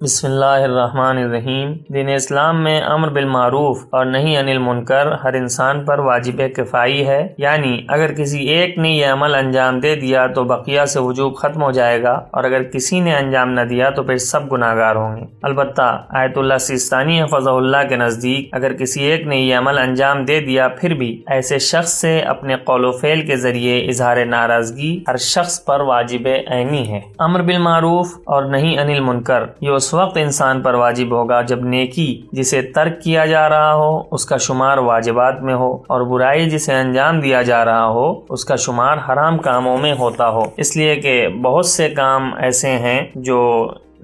بسم اللہ الرحمن الرحیم۔ دین اسلام میں امر بالمعروف اور نہی عن المنکر ہر انسان پر واجب کفائی ہے، یعنی اگر کسی ایک نے یہ عمل انجام دے دیا تو بقیہ سے وجوب ختم ہو جائے گا، اور اگر کسی نے انجام نہ دیا تو پھر سب گناہگار ہوں گے۔ البتہ آیت اللہ سیستانی حفظہ اللہ کے نزدیک اگر کسی ایک نے یہ عمل انجام دے دیا پھر بھی ایسے شخص سے اپنے قول و فعل کے ذریعے اظہار ناراضگی ہر شخص پر واجب عینی ہے۔ امر بالمعروف اور نہی عن المنکر یہ اس وقت انسان پر واجب ہوگا جب نیکی جسے ترک کیا جا رہا ہو اس کا شمار واجبات میں ہو، اور برائی جسے انجام دیا جا رہا ہو اس کا شمار حرام کاموں میں ہوتا ہو، اس لیے کہ بہت سے کام ایسے ہیں جو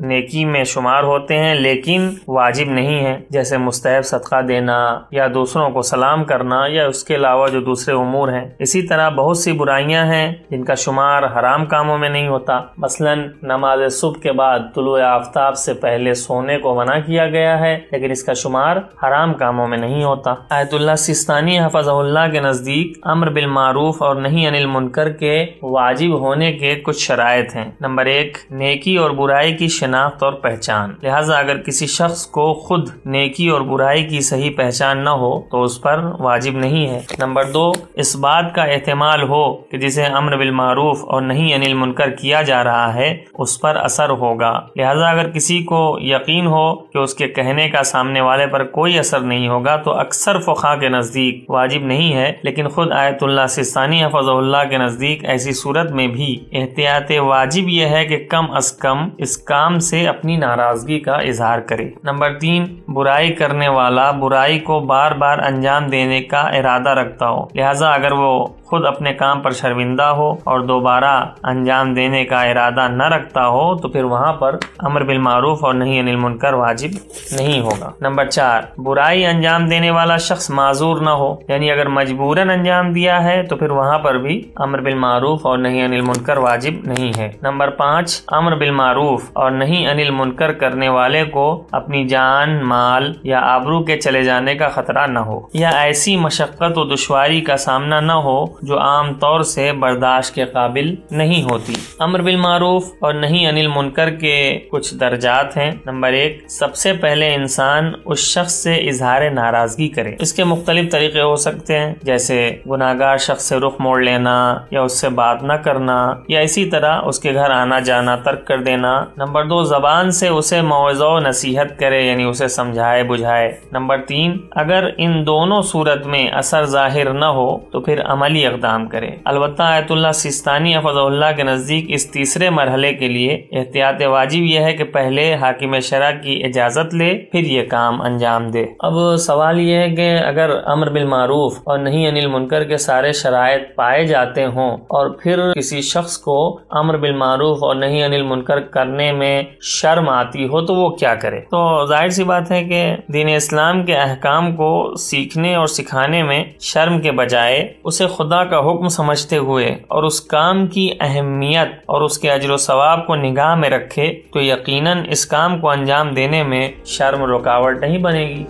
نیکی میں شمار ہوتے ہیں لیکن واجب نہیں ہے، جیسے مستحب صدقہ دینا یا دوسروں کو سلام کرنا یا اس کے علاوہ جو دوسرے امور ہیں۔ اسی طرح بہت سی برائیاں ہیں جن کا شمار حرام کاموں میں نہیں ہوتا، مثلا نماز صبح کے بعد طلوع آفتاب سے پہلے سونے کو منع کیا گیا ہے لیکن اس کا شمار حرام کاموں میں نہیں ہوتا۔ آیت اللہ سیستانی حفظہ اللہ کے نزدیک امر بالمعروف اور نہی عن المنکر کے واجب ہونے کے کچھ شرائط ہیں۔ نمبر 1، نیکی اور برائی کی شناخت اور پہچان، لہٰذا اگر کسی شخص کو خود نیکی اور برائی کی صحیح پہچان نہ ہو تو اس پر واجب نہیں ہے۔ نمبر 2، اس بات کا احتمال ہو کہ جسے امر بالمعروف اور نہی عن المنکر کیا جا رہا ہے اس پر اثر ہوگا، لہٰذا اگر کسی کو یقین ہو کہ اس کے کہنے کا سامنے والے پر کوئی اثر نہیں ہوگا تو اکثر فقہا کے نزدیک واجب نہیں ہے، لیکن خود آیت اللہ سیستانی حفظہ اللہ کے نزدیک ایسی صورت میں بھی احتیاط واجب یہ ہے کہ کم از کم اس کام سے اپنی ناراضگی کا اظہار کرے۔ نمبر 3، برائی کرنے والا برائی کو بار بار انجام دینے کا ارادہ رکھتا ہو، لہٰذا اگر وہ خود اپنے کام پر شرمندہ ہو اور دوبارہ انجام دینے کا ارادہ نہ رکھتا ہو تو پھر وہاں پر امر بالمعروف اور نہی عن المنکر واجب نہیں ہوگا۔ نمبر 4، برائی انجام دینے والا شخص معذور نہ ہو، یعنی اگر مجبوراً انجام دیا ہے تو پھر وہاں پر بھی امر بالمعروف اور نہی عن المنکر واجب نہیں ہے۔ نمبر 5، امر بالمعروف اور نہی عن المنکر کرنے والے کو اپنی جان، مال یا آبرو کے چلے جانے کا خطرہ نہ ہو، یا ایسی مشقت و دشواری کا سامنا نہ ہو جو عام طور سے برداشت کے قابل نہیں ہوتی۔ امر بالمعروف اور نہی عن المنکر کے کچھ درجات ہیں۔ نمبر 1، سب سے پہلے انسان اس شخص سے اظہار ناراضگی کرے۔ اس کے مختلف طریقے ہو سکتے ہیں، جیسے گناہگار شخص سے رخ موڑ لینا یا اس سے بات نہ کرنا یا اسی طرح اس کے گھر آنا جانا ترک کر دینا۔ نمبر 2، زبان سے اسے موعظہ و نصیحت کرے، یعنی اسے سمجھائے بجھائے۔ نمبر 3، اگر ان دونوں صورت میں اثر ظاہر نہ ہو تو پھر عملی اقدام کرے۔ البتہ آیت اللہ سیستانی حفظہ اللہ کے نزدیک اس تیسرے مرحلے کے لیے احتیاط واجب یہ ہے کہ پہلے حاکم شرع کی اجازت لے پھر یہ کام انجام دے۔ اب سوال یہ ہے کہ اگر امر بالمعروف اور نہی عن المنکر کے سارے شرائط پائے جاتے ہوں اور پھر کسی شخص کو امر بالمعروف اور نہی عن المنکر کرنے میں شرم آتی ہو تو وہ کیا کرے؟ تو ظاہر سی بات ہے کہ دین اسلام کے احکام کو سیکھنے اور سکھانے میں شرم کے بجائے اسے خدا کا حکم سمجھتے ہوئے اور اس کام کی اہمیت اور اس کے اجر و ثواب کو نگاہ میں رکھے تو یقیناً اس کام کو انجام دینے میں شرم رکاوٹ نہیں بنے گی۔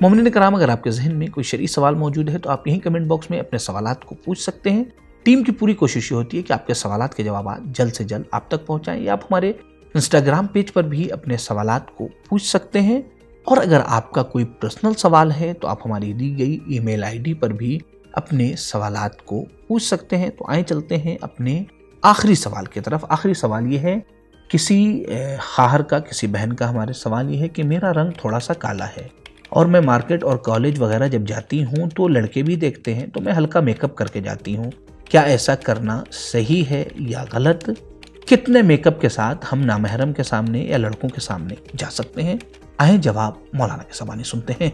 مومنین کرام، اگر آپ کے ذہن میں کوئی شرعی سوال موجود ہے تو آپ یہیں کمنٹ باکس میں اپنے سوالات کو پوچھ سکتے ہیں۔ ٹیم کی پوری کوشش یہ ہوتی ہے کہ آپ کے سوالات کے جوابات جلد سے جلد آپ تک پہنچائیں، یا آپ ہمارے انسٹاگرام پیج پر بھی اپنے سوالات کو پوچھ سکتے ہیں، اور اگر آپ کا کوئی پرسنل سوال ہے تو آپ ہماری دی گئی ای میل آئی ڈی پر بھی اپنے سوالات کو پوچھ سکتے ہیں۔ تو آئیں چلتے ہیں اپنے آخری سوال کی طرف۔ آخری سوال یہ ہے کسی خواہر کا، کسی بہن کا ہمارے سوال یہ ہے کہ میرا رنگ تھوڑا سا کالا ہے اور میں مارکیٹ اور کالج وغیرہ جب جاتی ہوں تو لڑکے بھی دیکھتے ہیں تو میں ہلکا میک اپ کر کے جاتی ہوں، کیا ایسا کرنا صحیح ہے یا غلط؟ کتنے میک اپ کے ساتھ ہم نامحرم کے سامنے یا لڑکوں کے سامنے جا سکتے ہیں؟ آئیں جواب مولانا کے زبانی سنتے ہیں۔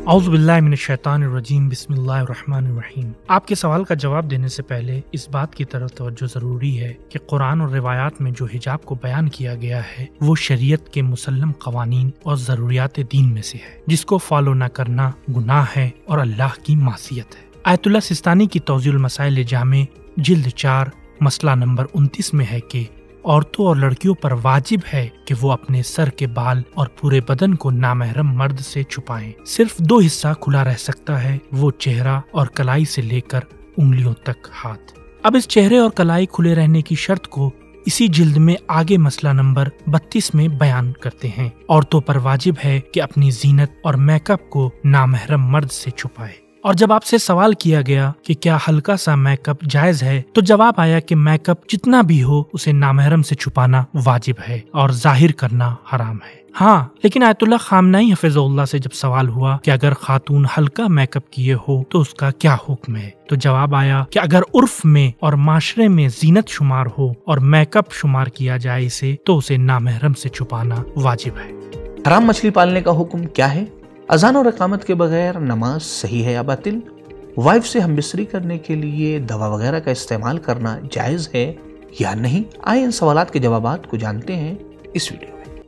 اعوذ باللہ من الشیطان الرجیم، بسم اللہ الرحمن الرحیم۔ آپ کے سوال کا جواب دینے سے پہلے اس بات کی طرف توجہ ضروری ہے کہ قرآن اور روایات میں جو حجاب کو بیان کیا گیا ہے وہ شریعت کے مسلم قوانین اور ضروریات دین میں سے ہے، جس کو فالو نہ کرنا گناہ ہے اور اللہ کی معصیت ہے۔ آیت اللہ سیستانی کی توضیح المسائل جامع جلد 4 مسئلہ نمبر 29 میں ہے کہ عورتوں اور لڑکیوں پر واجب ہے کہ وہ اپنے سر کے بال اور پورے بدن کو نامحرم مرد سے چھپائیں۔ صرف 2 حصہ کھلا رہ سکتا ہے، وہ چہرہ اور کلائی سے لے کر انگلیوں تک ہاتھ۔ اب اس چہرے اور کلائی کھلے رہنے کی شرط کو اسی جلد میں آگے مسئلہ نمبر 32 میں بیان کرتے ہیں۔ عورتوں پر واجب ہے کہ اپنی زینت اور میک اپ کو نامحرم مرد سے چھپائے۔ اور جب آپ سے سوال کیا گیا کہ کیا ہلکا سا میک اپ جائز ہے، تو جواب آیا کہ میک اپ جتنا بھی ہو اسے نامحرم سے چھپانا واجب ہے اور ظاہر کرنا حرام ہے۔ ہاں، لیکن آیت اللہ خامنہئی حفظہ اللہ سے جب سوال ہوا کہ اگر خاتون ہلکا میک اپ کیے ہو تو اس کا کیا حکم ہے، تو جواب آیا کہ اگر عرف میں اور معاشرے میں زینت شمار ہو اور میک اپ شمار کیا جائے اسے، تو اسے نامحرم سے چھپانا واجب ہے۔ حرام مچھلی پالنے کا حکم کیا ہے؟ اذان اور اقامت کے بغیر نماز صحیح ہے یا باطل؟ وائف سے ہم بستری کرنے کے لیے دوا وغیرہ کا استعمال کرنا جائز ہے یا نہیں؟ آئے ان سوالات کے جوابات کو جانتے ہیں اس ویڈیو میں۔